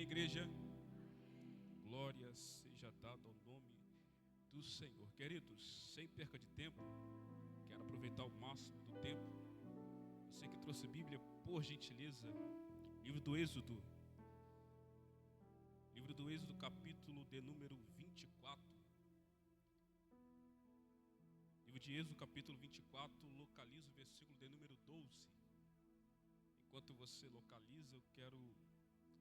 igreja? Glória seja dada ao nome do Senhor. Queridos, sem perca de tempo, quero aproveitar o máximo do tempo. Você que trouxe a Bíblia, por gentileza, livro do Êxodo, capítulo de número 24. Livro de Êxodo, capítulo 24, localiza o versículo de número 12. Enquanto você localiza, eu quero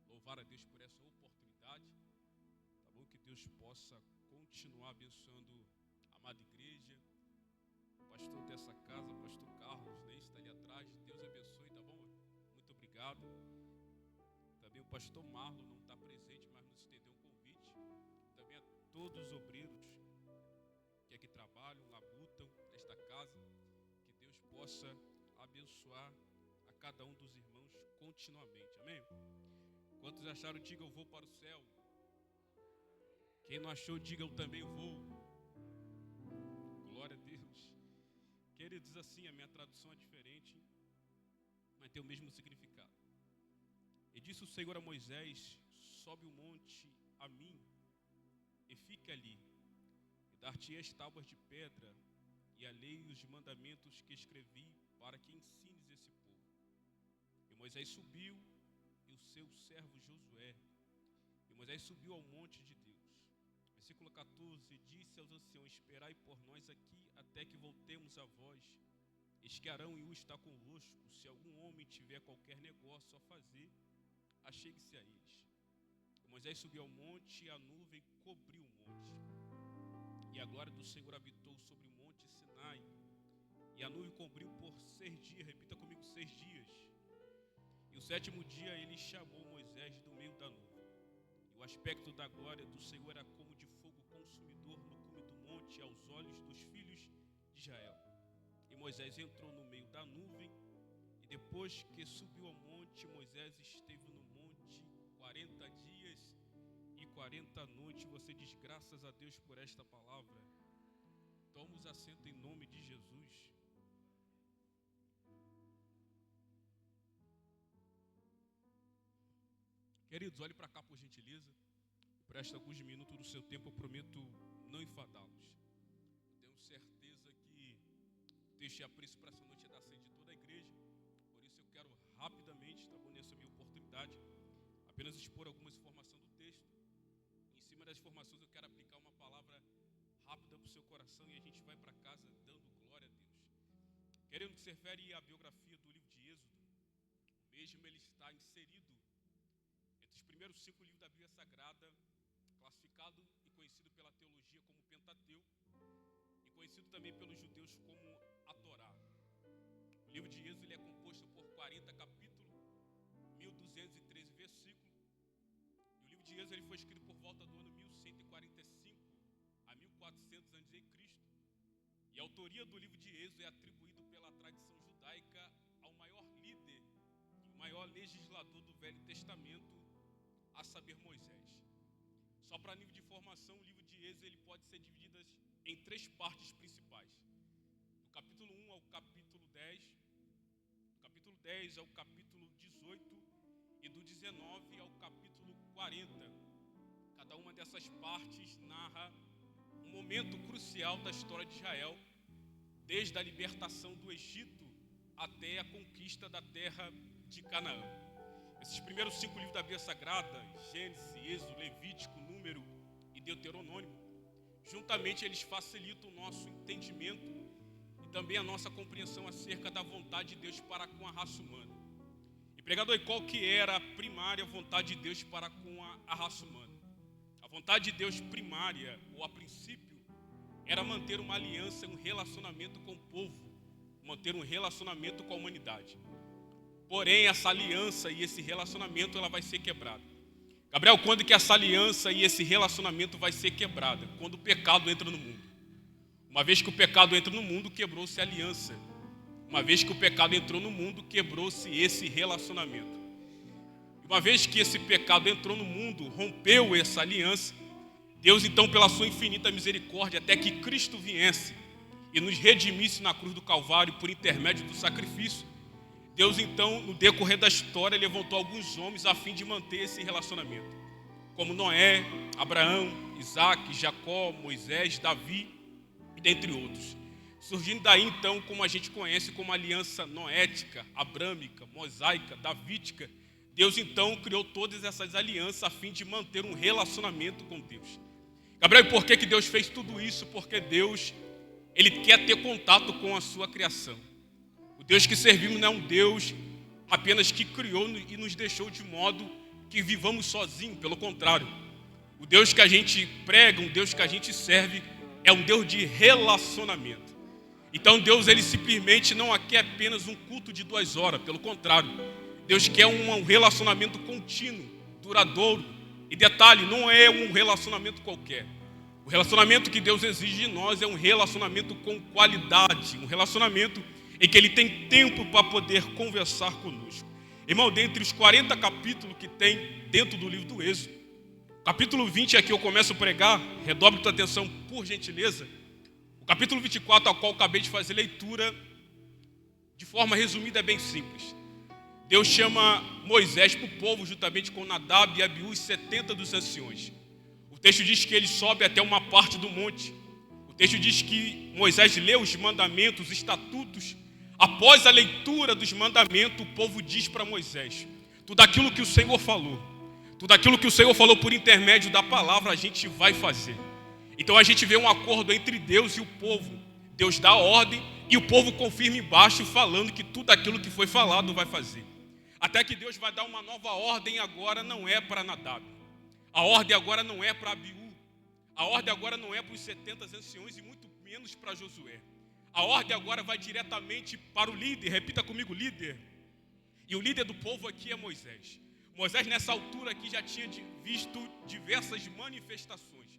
louvar a Deus por essa oportunidade. Tá bom? Que Deus possa continuar abençoando a amada igreja. O pastor dessa casa, o pastor Carlos, né, está ali atrás. Deus abençoe, tá bom? Muito obrigado. Também o pastor Marlon não está presente, mas nos estendeu um convite. Também a todos os obreiros que aqui trabalham, labutam nesta casa. Que Deus possa abençoar a cada um dos irmãos continuamente. Amém? Quantos acharam, diga eu vou para o céu. Quem não achou, diga eu também vou. Glória a Deus. Queridos, assim, a minha tradução é diferente, mas tem o mesmo significado. E disse o Senhor a Moisés: sobe o monte a mim e fique ali, e dar-te-ei as tábuas de pedra e a lei e os mandamentos que escrevi, para que ensines esse povo. E Moisés subiu, e o seu servo Josué. E Moisés subiu ao monte de Deus. Versículo 14, disse aos anciãos: esperai por nós aqui, até que voltemos a vós. Eis que Arão e Ur está convosco. Se algum homem tiver qualquer negócio a fazer, achegue-se a eles. E Moisés subiu ao monte, e a nuvem cobriu o monte. E a glória do Senhor habitou sobre o monte Sinai. E a nuvem cobriu por 6 dias. Repita comigo: 6 dias. E o 7º dia ele chamou Moisés do meio da nuvem. E o aspecto da glória do Senhor era como de fogo consumidor no cume do monte aos olhos dos filhos de Israel. E Moisés entrou no meio da nuvem. E depois que subiu ao monte, Moisés esteve no monte 40 dias e 40 noites. Você diz graças a Deus por esta palavra. Toma os assentos em nome de Jesus. Queridos, olhe para cá por gentileza. Preste alguns minutos do seu tempo, eu prometo não enfadá-los. Eu tenho certeza que o texto de apreço para essa noite é da sede de toda a igreja. Por isso eu quero rapidamente, tá bom, nessa minha oportunidade, apenas expor algumas informações do texto. Em cima das informações eu quero aplicar uma palavra rápida para o seu coração e a gente vai para casa dando glória a Deus. Querendo que se refere à biografia do livro de Êxodo, mesmo ele está inserido os primeiros 5 livros da Bíblia Sagrada, classificado e conhecido pela teologia como Pentateuco, e conhecido também pelos judeus como a Torá. O livro de Êxodo ele é composto por 40 capítulos, 1213 versículos, e o livro de Êxodo ele foi escrito por volta do ano 1145 a 1400 a.C., e a autoria do livro de Êxodo é atribuído pela tradição judaica ao maior líder e o maior legislador do Velho Testamento, a saber, Moisés. Só para nível de informação, o livro de Êxodo ele pode ser dividido em 3 partes principais. Do capítulo 1 ao capítulo 10, do capítulo 10 ao capítulo 18 e do 19 ao capítulo 40. Cada uma dessas partes narra um momento crucial da história de Israel, desde a libertação do Egito até a conquista da terra de Canaã. Esses primeiros 5 livros da Bíblia Sagrada, Gênesis, Êxodo, Levítico, Número e Deuteronômio, juntamente eles facilitam o nosso entendimento e também a nossa compreensão acerca da vontade de Deus para com a raça humana. E pregador, e qual que era a primária vontade de Deus para com a raça humana? A vontade de Deus primária, ou a princípio, era manter uma aliança, um relacionamento com o povo, manter um relacionamento com a humanidade. Porém, essa aliança e esse relacionamento ela vai ser quebrada. Gabriel, quando que essa aliança e esse relacionamento vai ser quebrada? Quando o pecado entra no mundo. Uma vez que o pecado entra no mundo, quebrou-se a aliança. Uma vez que o pecado entrou no mundo, quebrou-se esse relacionamento. Uma vez que esse pecado entrou no mundo, rompeu essa aliança, Deus então, pela sua infinita misericórdia, até que Cristo viesse e nos redimisse na cruz do Calvário por intermédio do sacrifício, Deus então, no decorrer da história, levantou alguns homens a fim de manter esse relacionamento, como Noé, Abraão, Isaac, Jacó, Moisés, Davi e dentre outros. Surgindo daí então, como a gente conhece como aliança noética, abrâmica, mosaica, davídica, Deus então criou todas essas alianças a fim de manter um relacionamento com Deus. Gabriel, e por que Deus fez tudo isso? Porque Deus, Ele quer ter contato com a sua criação. O Deus que servimos não é um Deus apenas que criou e nos deixou de modo que vivamos sozinhos, pelo contrário. O Deus que a gente prega, um Deus que a gente serve, é um Deus de relacionamento. Então Deus, Ele simplesmente não quer apenas um culto de 2 horas, pelo contrário. Deus quer um relacionamento contínuo, duradouro. E detalhe, não é um relacionamento qualquer. O relacionamento que Deus exige de nós é um relacionamento com qualidade, um relacionamento em que Ele tem tempo para poder conversar conosco. Irmão, dentre os 40 capítulos que tem dentro do livro do Êxodo, capítulo 20 aqui eu começo a pregar, redobre tua atenção por gentileza. O capítulo 24, ao qual eu acabei de fazer leitura, de forma resumida, é bem simples. Deus chama Moisés para o povo, juntamente com Nadab e Abiú, os 70 dos anciões. O texto diz que ele sobe até uma parte do monte. O texto diz que Moisés lê os mandamentos, os estatutos. Após a leitura dos mandamentos, o povo diz para Moisés: tudo aquilo que o Senhor falou, tudo aquilo que o Senhor falou por intermédio da palavra, a gente vai fazer. Então a gente vê um acordo entre Deus e o povo. Deus dá a ordem e o povo confirma embaixo, falando que tudo aquilo que foi falado vai fazer. Até que Deus vai dar uma nova ordem agora, não é para Nadab. A ordem agora não é para Abiú. A ordem agora não é para os 70 anciões e muito menos para Josué. A ordem agora vai diretamente para o líder. Repita comigo, líder. E o líder do povo aqui é Moisés. Moisés nessa altura aqui já tinha visto diversas manifestações.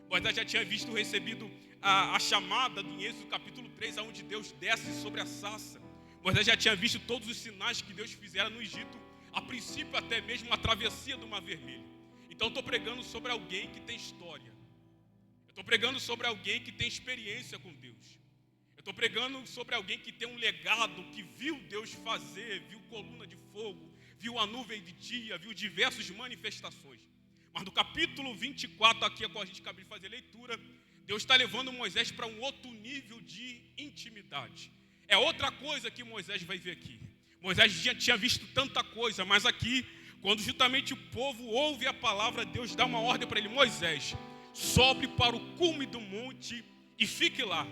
Moisés já tinha recebido a chamada em Êxodo capítulo 3, onde Deus desce sobre a sarça. Moisés já tinha visto todos os sinais que Deus fizera no Egito, a princípio até mesmo a travessia do Mar Vermelho. Então eu estou pregando sobre alguém que tem história. Eu estou pregando sobre alguém que tem experiência com Deus. Eu estou pregando sobre alguém que tem um legado, que viu Deus fazer, viu coluna de fogo, viu a nuvem de dia, viu diversas manifestações. Mas no capítulo 24, aqui a qual a gente acabou de fazer leitura, Deus está levando Moisés para um outro nível de intimidade. É outra coisa que Moisés vai ver aqui. Moisés já tinha visto tanta coisa, mas aqui, quando justamente o povo ouve a palavra, Deus dá uma ordem para ele: Moisés, sobe para o cume do monte e fique lá,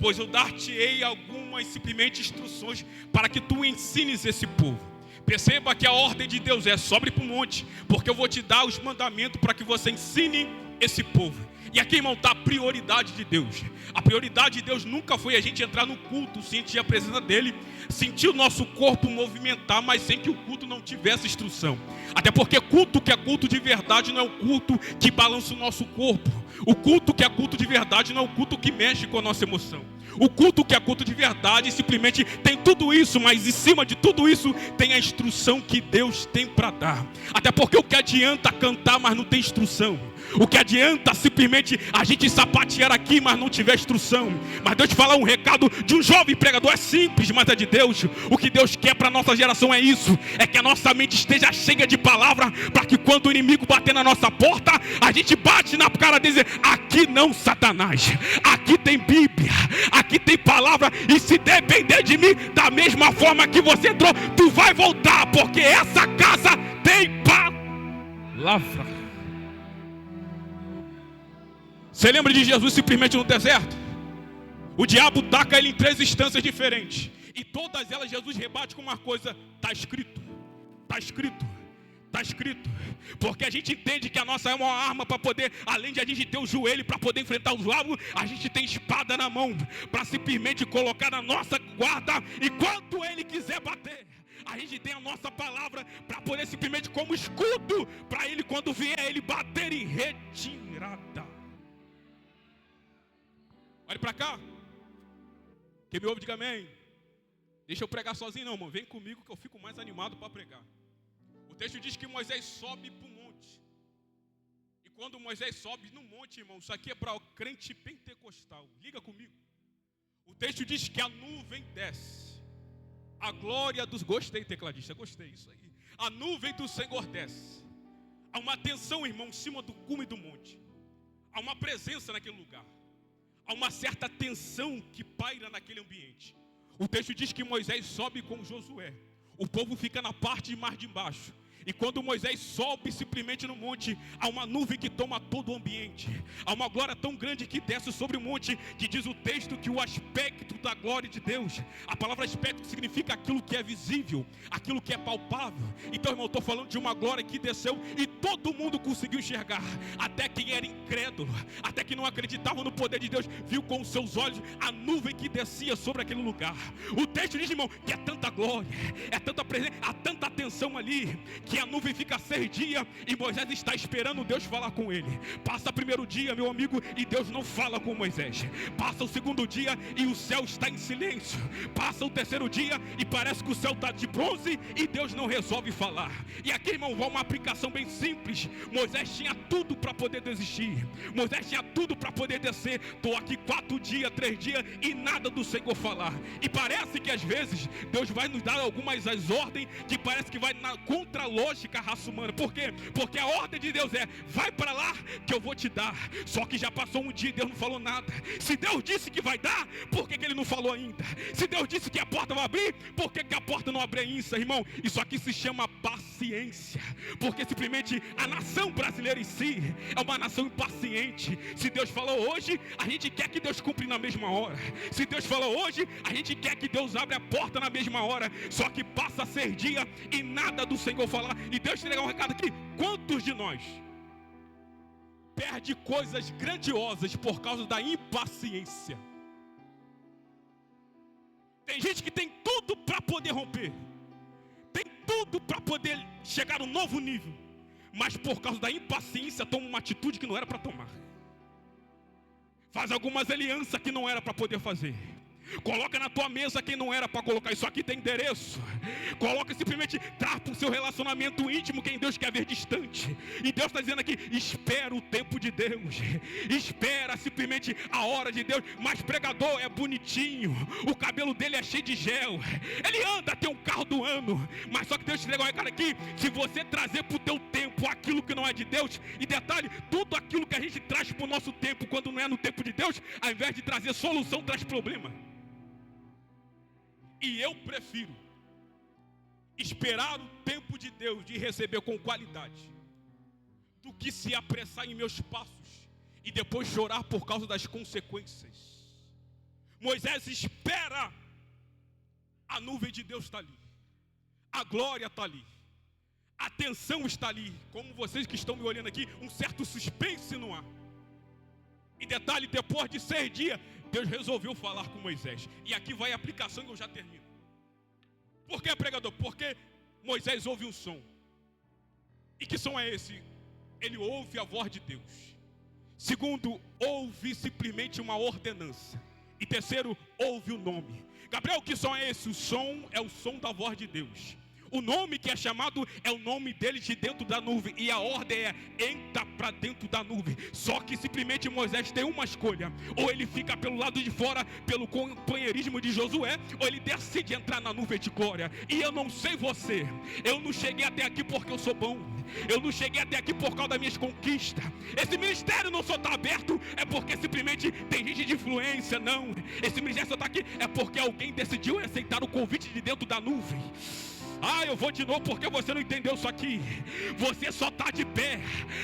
pois eu dar-te-ei algumas simplesmente instruções para que tu ensines esse povo. Perceba que a ordem de Deus é: sobe para o monte, porque eu vou te dar os mandamentos para que você ensine esse povo. E aqui, irmão, está a prioridade de Deus. A prioridade de Deus nunca foi a gente entrar no culto, sentir a presença dele, sentir o nosso corpo movimentar, mas sem que o culto não tivesse instrução. Até porque culto que é culto de verdade não é o culto que balança o nosso corpo. O culto que é culto de verdade não é o culto que mexe com a nossa emoção. O culto que é culto de verdade simplesmente tem tudo isso, mas em cima de tudo isso tem a instrução que Deus tem para dar. Até porque o que adianta cantar, mas não tem instrução? O que adianta simplesmente a gente sapatear aqui, mas não tiver instrução? Mas Deus te fala um recado de um jovem pregador, é simples, mas é de Deus. O que Deus quer para a nossa geração é isso: é que a nossa mente esteja cheia de palavra, para que quando o inimigo bater na nossa porta, a gente bate na cara dele e diz: aqui não, Satanás, aqui tem Bíblia, aqui tem palavra, e se depender de mim, da mesma forma que você entrou, tu vai voltar, porque essa casa tem palavra. Você lembra de Jesus simplesmente no deserto? O diabo taca ele em 3 instâncias diferentes, e todas elas Jesus rebate com uma coisa: está escrito, está escrito, está escrito. Porque a gente entende que a nossa é uma arma para poder, além de a gente ter o joelho para poder enfrentar os diabo, a gente tem espada na mão para simplesmente colocar na nossa guarda, e quando ele quiser bater, a gente tem a nossa palavra para poder simplesmente como escudo, para ele quando vier ele bater em retirada. Olhe para cá. Quem me ouve, diga amém. Deixa eu pregar sozinho não, irmão. Vem comigo que eu fico mais animado para pregar. O texto diz que Moisés sobe para o monte. E quando Moisés sobe no monte, irmão, isso aqui é para o crente pentecostal. Liga comigo. O texto diz que a nuvem desce. A glória dos... Gostei, tecladista, gostei, isso aí. A nuvem do Senhor desce. Há uma tensão, irmão, em cima do cume do monte. Há uma presença naquele lugar. Há uma certa tensão que paira naquele ambiente. O texto diz que Moisés sobe com Josué. O povo fica na parte mais de baixo. E quando Moisés sobe simplesmente no monte, há uma nuvem que toma todo o ambiente. Há uma glória tão grande que desce sobre o monte, que diz o texto que o aspecto da glória de Deus, a palavra aspecto significa aquilo que é visível, aquilo que é palpável. Então, irmão, eu estou falando de uma glória que desceu e todo mundo conseguiu enxergar. Até quem era incrédulo, até quem não acreditava no poder de Deus, viu com os seus olhos a nuvem que descia sobre aquele lugar. O texto diz, irmão, que é tanta glória, é tanta presença, há tanta atenção ali, que a nuvem fica 6 dias e Moisés está esperando Deus falar com ele. Passa o primeiro dia, meu amigo, e Deus não fala com Moisés. Passa o segundo dia e o céu está em silêncio. Passa o terceiro dia e parece que o céu está de bronze e Deus não resolve falar. E aqui, irmão, vai uma aplicação bem simples. Moisés tinha tudo para poder desistir. Moisés tinha tudo para poder descer. Estou aqui 4 dias, 3 dias e nada do Senhor falar. E parece que às vezes Deus vai nos dar algumas ordens que parece que vai na contra-lógica a raça humana. Por quê? Porque a ordem de Deus é: vai para lá que eu vou te dar. Só que já passou um dia e Deus não falou nada. Se Deus disse que vai dar, por que Ele não falou ainda? Se Deus disse que a porta vai abrir, por que a porta não abre ainda, irmão? Isso aqui se chama paciência. Porque simplesmente a nação brasileira em si é uma nação impaciente. Se Deus falou hoje, a gente quer que Deus cumpra na mesma hora. Se Deus falou hoje, a gente quer que Deus abra a porta na mesma hora. Só que passa 6 dias e nada do Senhor falar. E Deus te entregar um recado aqui: quantos de nós perde coisas grandiosas por causa da impaciência? Tem gente que tem tudo para poder romper, tem tudo para poder chegar a um novo nível, mas por causa da impaciência toma uma atitude que não era para tomar, faz algumas alianças que não era para poder fazer, coloca na tua mesa quem não era para colocar. Isso aqui tem endereço. Coloca simplesmente, traz para o seu relacionamento íntimo quem Deus quer ver distante. E Deus está dizendo aqui: espera o tempo de Deus, espera simplesmente a hora de Deus. Mas pregador é bonitinho, o cabelo dele é cheio de gel, ele anda, tem um carro do ano. Mas só que Deus te entregou um recado aqui: se você trazer para o teu tempo aquilo que não é de Deus, e detalhe, tudo aquilo que a gente traz para o nosso tempo quando não é no tempo de Deus, ao invés de trazer solução, traz problema. E eu prefiro esperar o tempo de Deus de receber com qualidade, do que se apressar em meus passos e depois chorar por causa das consequências. Moisés espera, a nuvem de Deus está ali, a glória está ali, a tensão está ali. Como vocês que estão me olhando aqui, um certo suspense no ar. E detalhe, depois de 6 dias, Deus resolveu falar com Moisés. E aqui vai a aplicação e eu já termino. Por que, pregador? Porque Moisés ouve um som. E que som é esse? Ele ouve a voz de Deus. Segundo, ouve simplesmente uma ordenança. E terceiro, ouve o nome. Gabriel, que som é esse? O som é o som da voz de Deus. O nome que é chamado é o nome dele de dentro da nuvem. E a ordem é: entra para dentro da nuvem. Só que simplesmente Moisés tem uma escolha: ou ele fica pelo lado de fora, pelo companheirismo de Josué, ou ele decide entrar na nuvem de glória. E eu não sei você, eu não cheguei até aqui porque eu sou bom, eu não cheguei até aqui por causa das minhas conquistas. Esse ministério não só está aberto é porque simplesmente tem gente de influência. Não, esse ministério só está aqui é porque alguém decidiu aceitar o convite de dentro da nuvem. Eu vou de novo porque você não entendeu isso aqui. Você só está de pé,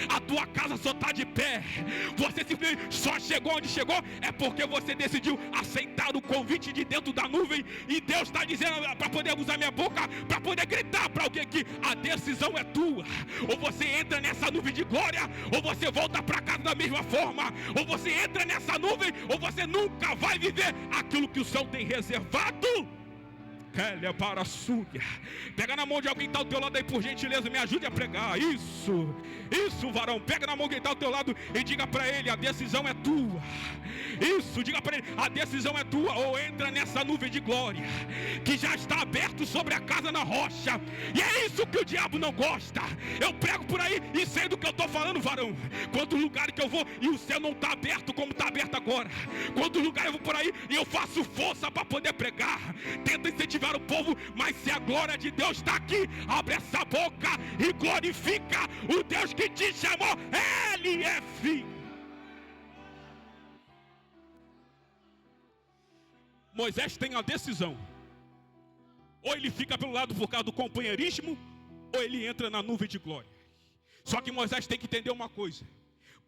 a tua casa só está de pé, você simplesmente só chegou onde chegou é porque você decidiu aceitar o convite de dentro da nuvem. E Deus está dizendo, para poder usar minha boca, para poder gritar para alguém que a decisão é tua. Ou você entra nessa nuvem de glória, ou você volta para casa da mesma forma. Ou você entra nessa nuvem, ou você nunca vai viver aquilo que o céu tem reservado. Para a sua. Pega na mão de alguém que está ao teu lado aí, por gentileza, me ajude a pregar. Isso, varão. Pega na mão de quem está ao teu lado e diga para ele: a decisão é tua. Isso, diga para ele, a decisão é tua. Ou entra nessa nuvem de glória que já está aberto sobre a casa na rocha. E é isso que o diabo não gosta. Eu prego por aí e sei do que eu estou falando, varão. Quantos lugares que eu vou e o céu não está aberto como está aberto agora. Quantos lugares eu vou por aí e eu faço força para poder pregar. Tenta incentivar o povo, mas se a glória de Deus está aqui, abre essa boca e glorifica o Deus que te chamou. Ele é filho. Moisés tem a decisão. Ou ele fica pelo lado por causa do companheirismo, ou ele entra na nuvem de glória. Só que Moisés tem que entender uma coisa.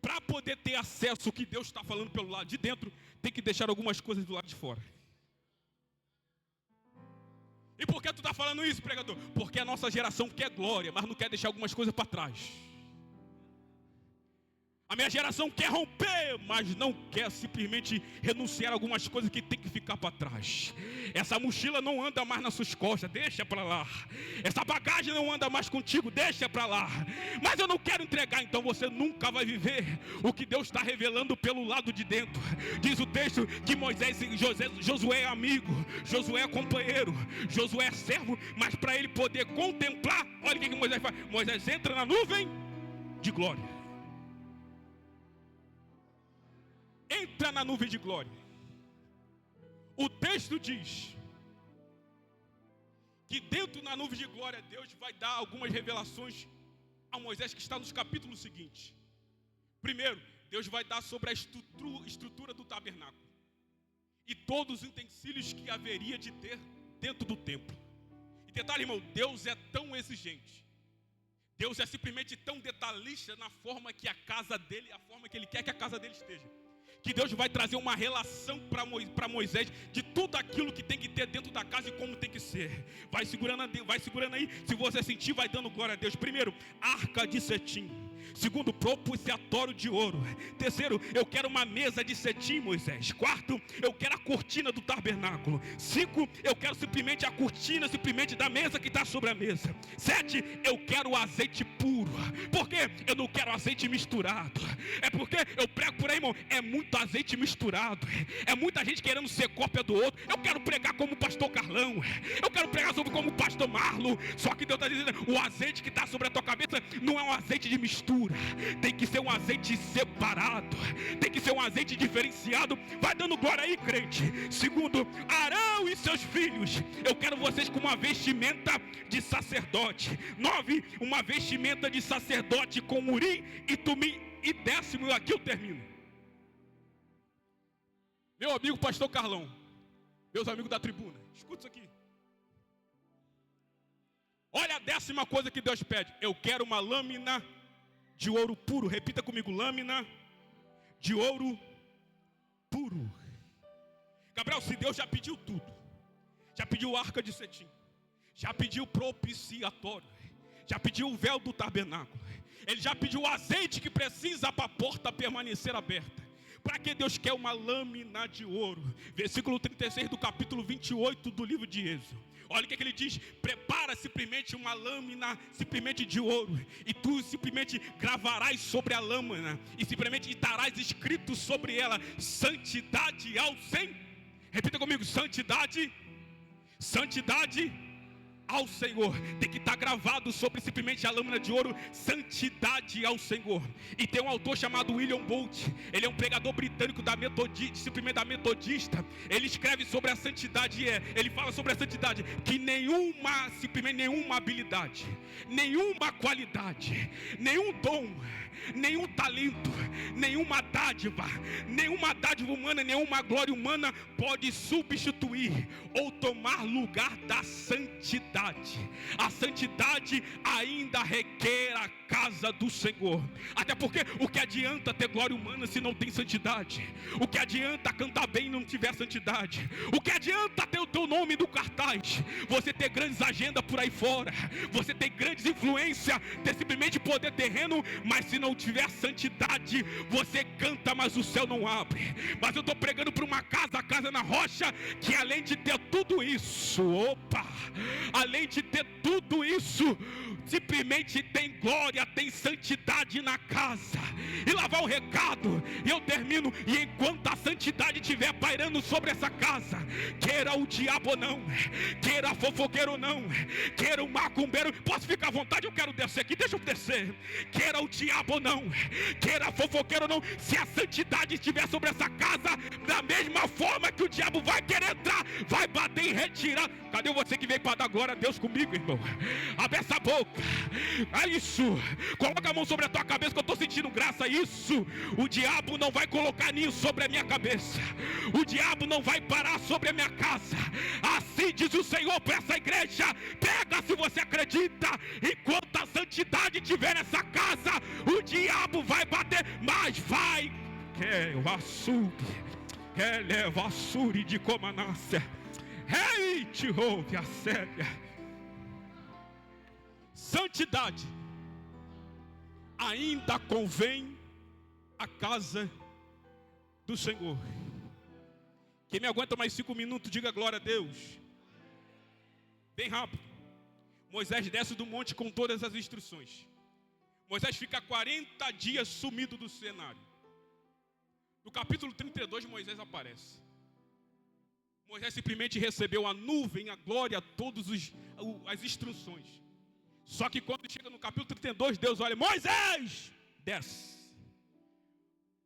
Para poder ter acesso ao que Deus está falando pelo lado de dentro, tem que deixar algumas coisas do lado de fora. E por que tu está falando isso, pregador? Porque a nossa geração quer glória, mas não quer deixar algumas coisas para trás. A minha geração quer romper, mas não quer simplesmente renunciar a algumas coisas que tem que ficar para trás. Essa mochila não anda mais nas suas costas, deixa para lá. Essa bagagem não anda mais contigo, deixa para lá. Mas eu não quero entregar, então você nunca vai viver o que Deus está revelando pelo lado de dentro. Diz o texto que Josué é amigo, Josué é companheiro, Josué é servo, mas para ele poder contemplar, olha o que Moisés faz. Moisés entra na nuvem de glória. Entra na nuvem de glória. O texto diz que dentro da nuvem de glória Deus vai dar algumas revelações a Moisés que está nos capítulos seguintes. Primeiro, Deus vai dar sobre a estrutura do tabernáculo e todos os utensílios que haveria de ter dentro do templo. E detalhe, irmão, Deus é tão exigente, Deus é simplesmente tão detalhista na forma que a casa dele, a forma que ele quer que a casa dele esteja, que Deus vai trazer uma relação para Moisés de tudo aquilo que tem que ter dentro da casa e como tem que ser. Vai segurando aí, se você sentir, vai dando glória a Deus. Primeiro, arca de cetim. Segundo, propiciatório de ouro. Terceiro, eu quero uma mesa de cetim, Moisés. Quarto, eu quero a cortina do tabernáculo. 5, eu quero simplesmente a cortina da mesa que está sobre a mesa. 7, eu quero o azeite puro. Por quê? Eu não quero azeite misturado. É porque eu prego por aí, irmão, é muito azeite misturado. É muita gente querendo ser cópia do outro. Eu quero pregar como o pastor Carlão. Eu quero pregar sobre como o pastor Marlon. Só que Deus está dizendo, o azeite que está sobre a tua cabeça não é um azeite de mistura. Tem que ser um azeite separado. Tem que ser um azeite diferenciado. Vai dando glória aí, crente. Segundo, Arão e seus filhos, eu quero vocês com uma vestimenta de sacerdote. 9, uma vestimenta de sacerdote com urim e tumim. E 10º, aqui eu termino. Meu amigo pastor Carlão, meus amigos da tribuna, escuta isso aqui. Olha a 10ª coisa que Deus pede. Eu quero uma lâmina de ouro puro. Repita comigo, lâmina de ouro puro. Gabriel, se Deus já pediu tudo, já pediu arca de cetim, já pediu propiciatório, já pediu o véu do tabernáculo, Ele já pediu o azeite que precisa para a porta permanecer aberta. Para que Deus quer uma lâmina de ouro? Versículo 36 do capítulo 28 do livro de Êxodo. Olha o que ele diz: prepara simplesmente uma lâmina simplesmente de ouro, e tu simplesmente gravarás sobre a lâmina, e simplesmente estarás escrito sobre ela: santidade ao Senhor. Repita comigo: santidade ao Senhor. Tem que estar gravado sobre simplesmente a lâmina de ouro: santidade ao Senhor. E tem um autor chamado William Bolt. Ele é um pregador britânico simplesmente da metodista. Ele escreve sobre a santidade. Ele fala sobre a santidade que simplesmente nenhuma habilidade, nenhuma qualidade, nenhum dom, nenhum talento, nenhuma dádiva humana, nenhuma glória humana pode substituir ou tomar lugar da santidade. A santidade ainda requer a casa do Senhor. Até porque o que adianta ter glória humana se não tem santidade? O que adianta cantar bem e não tiver santidade? O que adianta ter o teu nome no cartaz? Você ter grandes agendas por aí fora, você ter grandes influências, ter simplesmente poder terreno, mas se não tiver santidade, você canta, mas o céu não abre. Mas eu estou pregando para uma casa, a casa na rocha, que além de ter tudo isso, além de ter tudo isso, simplesmente tem glória, tem santidade na casa. E lá vai o recado, e eu termino. E enquanto a santidade estiver pairando sobre essa casa, queira o diabo ou não, queira fofoqueiro ou não, queira o macumbeiro, posso ficar à vontade, eu quero descer aqui, deixa eu descer. Queira o diabo ou não, queira fofoqueiro ou não, se a santidade estiver sobre essa casa, da mesma forma que o diabo vai querer entrar, vai bater e retirar. Cadê você que veio para dar glória a Deus comigo, irmão? Abre essa boca. É isso. Coloca a mão sobre a tua cabeça que eu estou sentindo graça. Isso. O diabo não vai colocar ninho sobre a minha cabeça. O diabo não vai parar sobre a minha casa. Assim diz o Senhor para essa igreja. Pega se você acredita. Enquanto a santidade estiver nessa casa, o diabo vai bater, mas vai. Que o açúcar. Que leva açúcar de comanácia. Ei, te ouve a séria. Santidade ainda convém a casa do Senhor. Quem me aguenta mais 5 minutos, diga glória a Deus. Bem rápido. Moisés desce do monte com todas as instruções. Moisés fica 40 dias sumido do cenário. No capítulo 32, Moisés aparece. Moisés simplesmente recebeu a nuvem, a glória, todas as instruções. Só que quando chega no capítulo 32, Deus olha: Moisés, desce.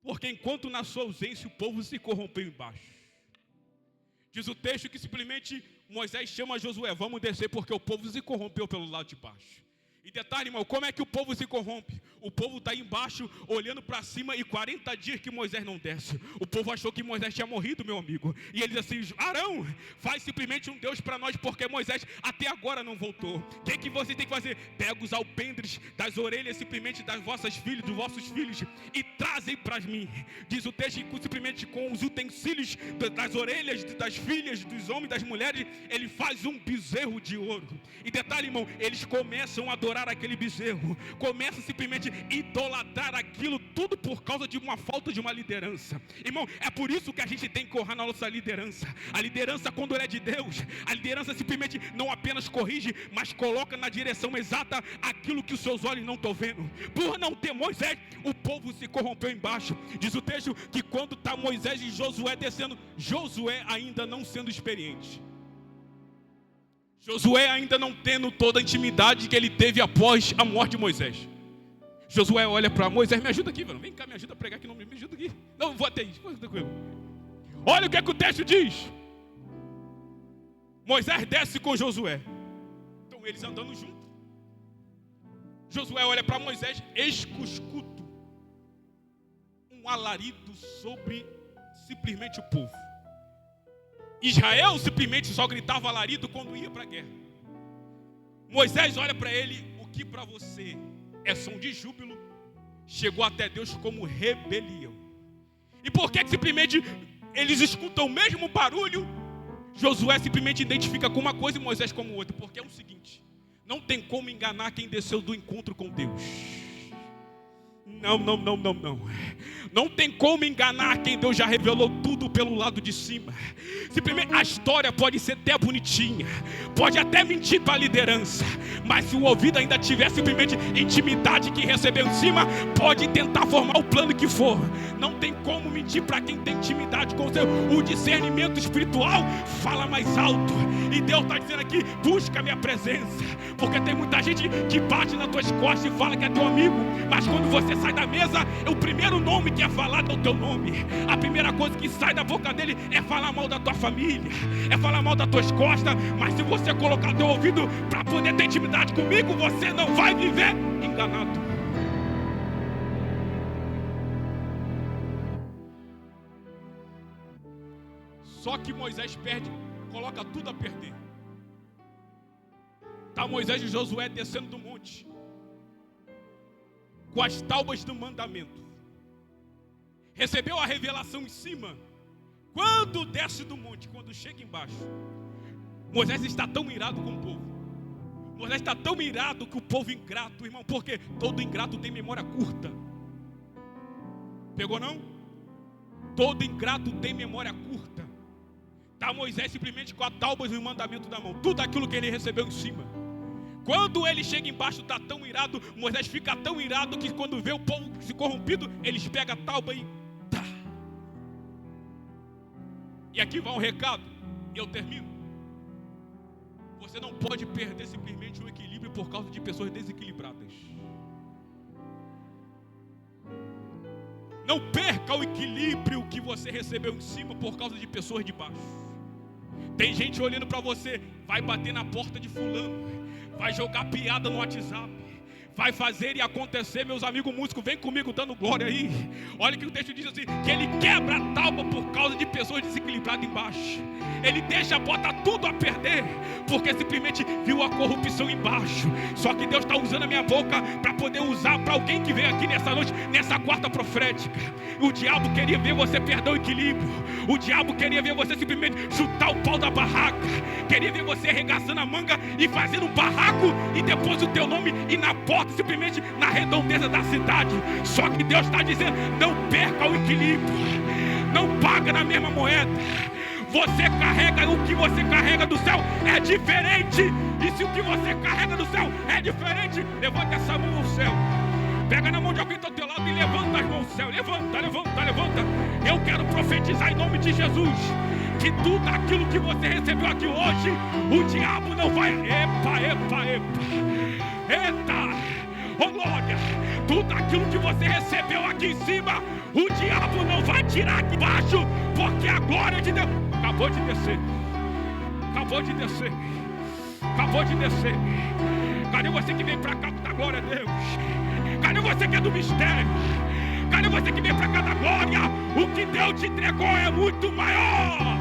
Porque enquanto na sua ausência o povo se corrompeu embaixo. Diz o texto que simplesmente Moisés chama Josué: vamos descer porque o povo se corrompeu pelo lado de baixo. E detalhe, irmão, como é que o povo se corrompe? O povo está embaixo, olhando para cima, e 40 dias que Moisés não desce. O povo achou que Moisés tinha morrido, meu amigo. E ele diz assim: Arão, faz simplesmente um Deus para nós, porque Moisés até agora não voltou. O que você tem que fazer? Pega os alpendres das orelhas simplesmente das vossas filhas, dos vossos filhos, e trazem para mim. Diz o texto que simplesmente com os utensílios das orelhas das filhas, dos homens, das mulheres, ele faz um bezerro de ouro. E detalhe, irmão, eles começam a adorar aquele bezerro, começa simplesmente a idolatrar aquilo, tudo por causa de uma falta de uma liderança. Irmão, é por isso que a gente tem que honrar na nossa liderança. A liderança, quando ela é de Deus, a liderança simplesmente não apenas corrige, mas coloca na direção exata aquilo que os seus olhos não estão vendo. Por não ter Moisés, o povo se corrompeu embaixo. Diz o texto que quando está Moisés e Josué descendo, Josué ainda não sendo experiente, Josué ainda não tendo toda a intimidade que ele teve após a morte de Moisés. Josué olha para Moisés: me ajuda aqui, velho. Vem cá, me ajuda a pregar aqui, não me ajuda aqui. Não, vou até isso. Olha o que é que o texto diz. Moisés desce com Josué. Então eles andando juntos. Josué olha para Moisés, eis que escuto um alarido sobre simplesmente o povo. Israel simplesmente só gritava alarido quando ia para a guerra. Moisés olha para ele: o que para você é som de júbilo, chegou até Deus como rebelião. E por que simplesmente eles escutam o mesmo barulho? Josué simplesmente identifica com uma coisa e Moisés como outra. Porque é o seguinte: não tem como enganar quem desceu do encontro com Deus. Não. Não tem como enganar quem Deus já revelou tudo pelo lado de cima. Simplesmente a história pode ser até bonitinha, pode até mentir para a liderança, mas se o ouvido ainda tiver simplesmente intimidade que recebeu em cima, pode tentar formar o plano que for. Não tem como mentir para quem tem intimidade com o Senhor. O discernimento espiritual fala mais alto. E Deus está dizendo aqui: busca a minha presença. Porque tem muita gente que bate nas tuas costas e fala que é teu amigo, mas quando você sai da mesa, o primeiro nome que é falado é o teu nome. A primeira coisa que sai da boca dele é falar mal da tua família, é falar mal das tuas costas. Mas se você colocar teu ouvido para poder ter intimidade comigo, você não vai viver enganado. Só que Moisés perde, coloca tudo a perder. Está Moisés e Josué descendo do monte com as tábuas do mandamento. Recebeu a revelação em cima. Quando desce do monte, quando chega embaixo, Moisés está tão irado com o povo. Moisés está tão irado que o povo ingrato, irmão, porque todo ingrato tem memória curta. Pegou não? Todo ingrato tem memória curta. Está Moisés simplesmente com a tábuas e o mandamento da mão. Tudo aquilo que ele recebeu em cima. Quando ele chega embaixo, está tão irado. Moisés fica tão irado que quando vê o povo se corrompido, eles pegam a tábua e tá. E aqui vai um recado. E eu termino. Você não pode perder simplesmente o equilíbrio por causa de pessoas desequilibradas. Não perca o equilíbrio que você recebeu em cima por causa de pessoas de baixo. Tem gente olhando para você, vai bater na porta de fulano, vai jogar piada no WhatsApp, vai fazer e acontecer. Meus amigos músicos, vem comigo dando glória aí. Olha que o texto diz assim, que ele quebra a tábua por causa de pessoas desequilibradas embaixo. Ele bota tudo a perder, porque simplesmente viu a corrupção embaixo. Só que Deus está usando a minha boca para poder usar para alguém que veio aqui nessa noite, nessa quarta profética. O diabo queria ver você perder o equilíbrio. O diabo queria ver você simplesmente chutar o pau da barraca. Queria ver você arregaçando a manga e fazendo um barraco e depois o teu nome ir na porta, simplesmente na redondeza da cidade. Só que Deus está dizendo, não perca o equilíbrio. Não paga na mesma moeda. Você carrega, o que você carrega do céu é diferente. E se o que você carrega do céu é diferente, levanta essa mão ao céu. Pega na mão de alguém do teu lado e levanta as mãos ao céu. Levanta, levanta, levanta. Eu quero profetizar em nome de Jesus que tudo aquilo que você recebeu aqui hoje, o diabo não vai... Epa. Eita! Oh glória! Tudo aquilo que você recebeu aqui em cima, o diabo não vai tirar aqui embaixo, porque a glória de Deus acabou de descer. Cadê você que vem pra cá da glória a Deus? Cadê você que é do mistério? Cadê você que vem pra cá da glória? O que Deus te entregou é muito maior.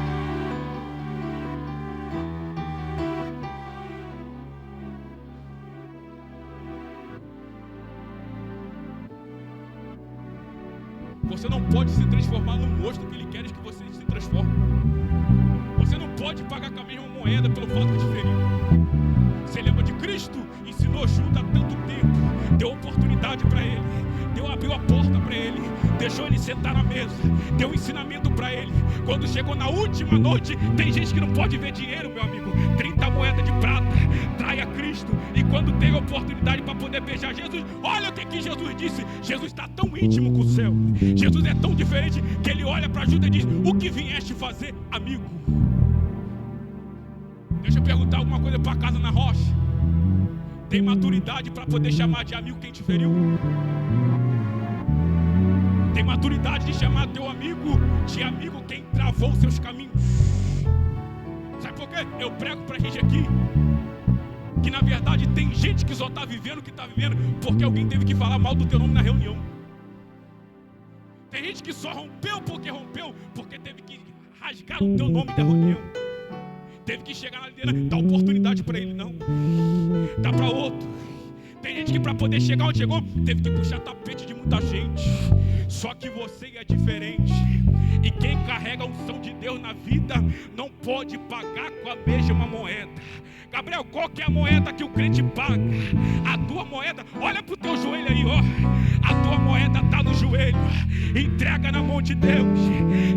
Você não pode se transformar no monstro que Ele quer que você se transforme. Você não pode pagar com a mesma moeda pelo fato de diferir. Você lembra de Cristo? Ensinou Judas há tanto tempo, deu oportunidade para ele, abriu a porta para ele, deixou ele sentar na mesa, deu ensinamento para ele. Quando chegou na última noite, tem gente que não pode ver dinheiro, meu amigo. 30 moedas de prata, trai a Cristo. E quando tem oportunidade para poder beijar Jesus, olha o que Jesus disse. Jesus está tão íntimo com o céu, Jesus é tão diferente que ele olha para Judas e diz, o que vieste fazer, amigo? Deixa eu perguntar alguma coisa para casa na rocha. Tem maturidade para poder chamar de amigo quem te feriu? Tem maturidade de chamar teu amigo de amigo quem travou os seus caminhos? Sabe por quê? Eu prego pra gente aqui que na verdade tem gente que só está vivendo o que está vivendo porque alguém teve que falar mal do teu nome na reunião. Tem gente que só rompeu porque teve que rasgar o teu nome da reunião. Teve que chegar na liderança, dá oportunidade para ele, não. Dá para outro. Tem gente que para poder chegar onde chegou, teve que puxar tapete de muita gente. Só que você é diferente. E quem carrega a unção de Deus na vida não pode pagar com a mesma moeda. Gabriel, qual que é a moeda que o crente paga? A tua moeda, olha pro teu joelho aí, ó. A tua moeda está no joelho. Entrega na mão de Deus.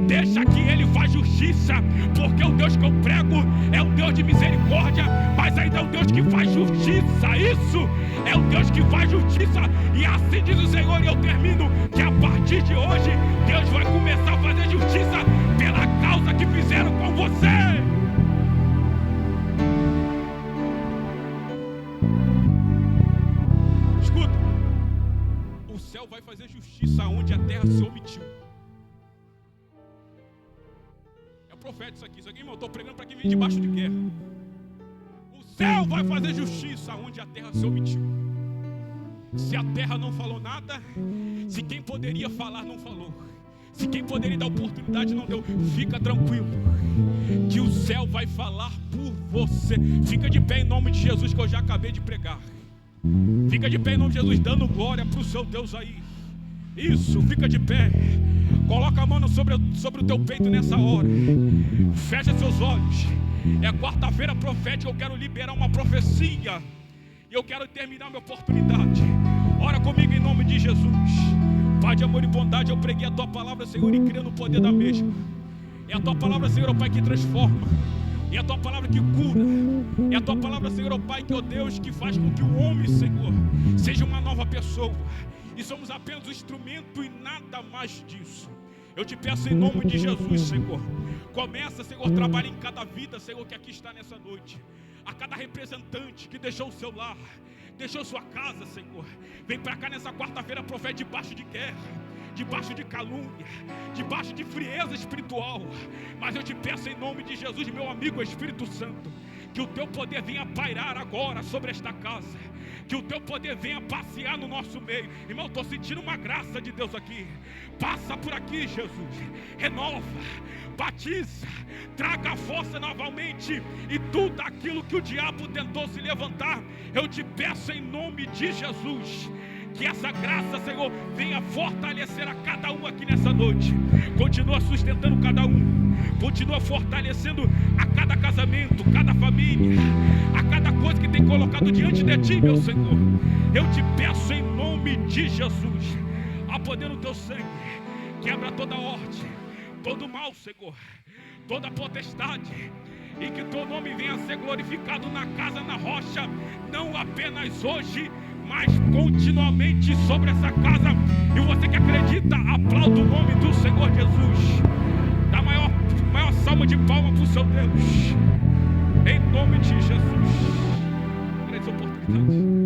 Deixa que Ele faz justiça. Porque o Deus que eu prego é um Deus de misericórdia, mas ainda é um Deus que faz justiça. Isso é um Deus que faz justiça. E assim diz o Senhor, e eu termino, que a partir de hoje Deus vai começar a fazer justiça pela causa que fizeram com você. Escuta, o céu vai fazer justiça onde a terra se omitiu. É profeta isso aqui, irmão, eu estou pregando para quem vem debaixo de guerra. O céu vai fazer justiça onde a terra se omitiu. Se a terra não falou nada, se quem poderia falar não falou, se quem poderia dar oportunidade não deu, fica tranquilo, que o céu vai falar por você. Fica de pé em nome de Jesus, que eu já acabei de pregar. Fica de pé em nome de Jesus, dando glória para o seu Deus aí. Isso, fica de pé. Coloca a mão sobre o teu peito nessa hora. Fecha seus olhos. É quarta-feira profética, eu quero liberar uma profecia. E eu quero terminar minha oportunidade. Ora comigo em nome de Jesus. Pai de amor e bondade, eu preguei a tua palavra, Senhor, e creio no poder da mesma. É a tua palavra, Senhor, ó Pai, que transforma. É a tua palavra que cura. É a tua palavra, Senhor, ó Pai, que, ó Deus, que faz com que o homem, Senhor, seja uma nova pessoa. E somos apenas um instrumento e nada mais disso. Eu te peço em nome de Jesus, Senhor. Começa, Senhor, trabalha em cada vida, Senhor, que aqui está nessa noite. A cada representante que deixou o seu lar, deixou sua casa, Senhor. Vem para cá nessa quarta-feira, profeta, debaixo de guerra, debaixo de calúnia, debaixo de frieza espiritual. Mas eu te peço em nome de Jesus, meu amigo Espírito Santo, que o teu poder venha pairar agora sobre esta casa. Que o teu poder venha passear no nosso meio. Irmão, estou sentindo uma graça de Deus aqui. Passa por aqui, Jesus. Renova, batiza, traga força novamente. E tudo aquilo que o diabo tentou se levantar, eu te peço em nome de Jesus, que essa graça, Senhor, venha fortalecer a cada um aqui nessa noite. Continua sustentando cada um. Continua fortalecendo a cada casamento, cada família, a cada coisa que tem colocado diante de ti, meu Senhor. Eu te peço em nome de Jesus, a poder do teu sangue, quebra toda ordem, todo mal, Senhor, toda potestade, e que teu nome venha a ser glorificado na casa, na rocha, não apenas hoje, mas continuamente sobre essa casa. E você que acredita, aplauda o nome do Senhor Jesus. Dá maior salva de palma para o seu Deus, em nome de Jesus. Grandes oportunidades.